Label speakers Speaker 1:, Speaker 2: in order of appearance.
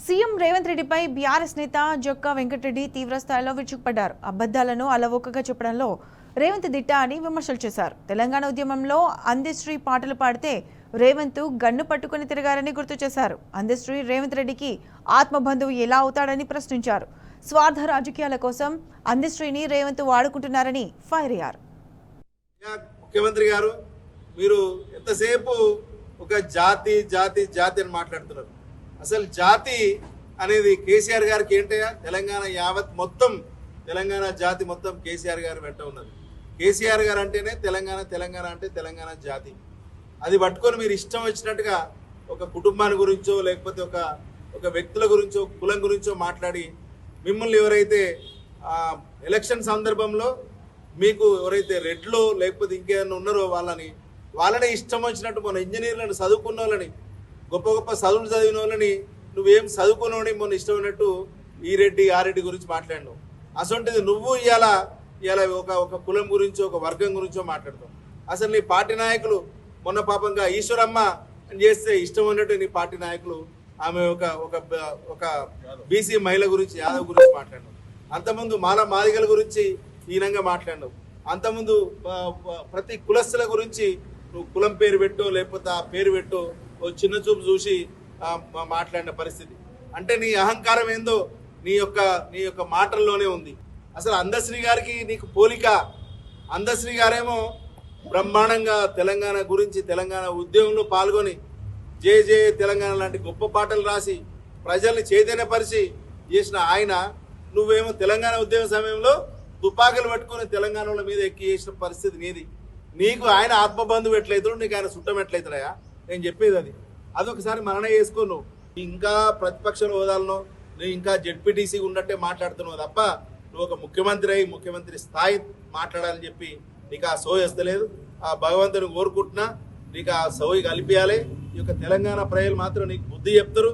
Speaker 1: CM Revanth రెడ్డిపై BRS నేత జొక్కా వెంకటరెడ్డి తీవ్ర స్థాయిలో విరుచుకుపడ్డారు. అబద్ధాలను అలవోకగా చెప్పడంలో రేవంత్ దిట్ట అని విమర్శలు చేశారు. తెలంగాణ ఉద్యమంలో అందశ్రీ పాటలు పాడితే రేవంత్ గన్ను పట్టుకుని తిరగారని గుర్తు చేశారు. అందశ్రీ రేవంత్ రెడ్డికి ఆత్మబంధువు ఎలా అవుతాడని ప్రశ్నించారు. స్వార్థ రాజకీయాల కోసం అందశ్రీని రేవంత్ వాడుకుంటున్నారని ఫైర్ అయ్యారు.
Speaker 2: ముఖ్యమంత్రి గారు, మీరు ఎంతసేపు ఒక జాతి జాతి జాతి అని మాట్లాడుతున్నారు. అసలు జాతి అనేది కేసీఆర్ గారికి ఏంటయ్యా? తెలంగాణ యావత్ మొత్తం తెలంగాణ జాతి మొత్తం కేసీఆర్ గారు వెంట ఉన్నది. కేసీఆర్ గారు అంటేనే తెలంగాణ, తెలంగాణ అంటే తెలంగాణ జాతి. అది పట్టుకొని మీరు ఇష్టం వచ్చినట్టుగా ఒక కుటుంబాన్ని గురించో లేకపోతే ఒక వ్యక్తుల గురించో కులం గురించో మాట్లాడి మిమ్మల్ని ఎవరైతే ఎలక్షన్ సందర్భంలో మీకు ఎవరైతే రెడ్లో లేకపోతే ఇంకేమైనా ఉన్నారో వాళ్ళని ఇష్టం వచ్చినట్టు మన ఇంజనీర్లను చదువుకున్న వాళ్ళని గొప్ప గొప్ప చదువులు చదివిన వాళ్ళని నువ్వేం చదువుకున్నావు మొన్న ఇష్టమైనట్టు ఈ రెడ్డి ఆ రెడ్డి గురించి మాట్లాడినావు. అసొంటిది నువ్వు ఇవాళ ఒక కులం గురించో ఒక వర్గం గురించో మాట్లాడతావు. అసలు నీ పార్టీ నాయకులు మొన్న పాపంగా ఈశ్వరమ్మ అని చేస్తే ఇష్టం ఉన్నట్టు నీ పార్టీ నాయకులు ఆమె ఒక బీసీ మహిళ గురించి యాదవ్ గురించి మాట్లాడినావు. అంతకుముందు మాదిగల గురించి ఈనంగా మాట్లాడినావు. అంతకుముందు ప్రతి కులస్తుల గురించి నువ్వు కులం పేరు పెట్టో లేకపోతే ఆ పేరు పెట్టో ఓ చిన్న చూపు చూసి మాట్లాడిన పరిస్థితి. అంటే నీ అహంకారం ఏందో నీ యొక్క మాటల్లోనే ఉంది. అసలు అందశ్రీ గారికి నీకు పోలిక. అందశ్రీ గారేమో బ్రహ్మాండంగా తెలంగాణ గురించి తెలంగాణ ఉద్యమంలో పాల్గొని జయ జయ తెలంగాణ లాంటి గొప్ప పాటలు రాసి ప్రజల్ని చైతన్యపరిచి చేసిన ఆయన, నువ్వేమో తెలంగాణ ఉద్యమ సమయంలో తుపాకులు పట్టుకుని తెలంగాణ మీద ఎక్కి చేసిన పరిస్థితి నీది. నీకు ఆయన ఆత్మబంధువు ఎట్లయితాడు, నీకు ఆయన చుట్టం ఎట్లయితాడా? నేను చెప్పేది అదొకసారి మనన చేసుకో. నువ్వు ఇంకా ప్రతిపక్ష హోదాలను నువ్వు ఇంకా జెడ్పీటీసీ ఉన్నట్టే మాట్లాడుతున్నావు తప్ప నువ్వు ఒక ముఖ్యమంత్రి స్థాయి మాట్లాడాలని చెప్పి నీకు ఆ సోయి వస్తలేదు. ఆ భగవంతుని కోరుకుంటున్నా నీకు ఆ సోయి కలిపియాలి. ఈ యొక్క తెలంగాణ ప్రజలు మాత్రం నీకు బుద్ధి చెప్తారు.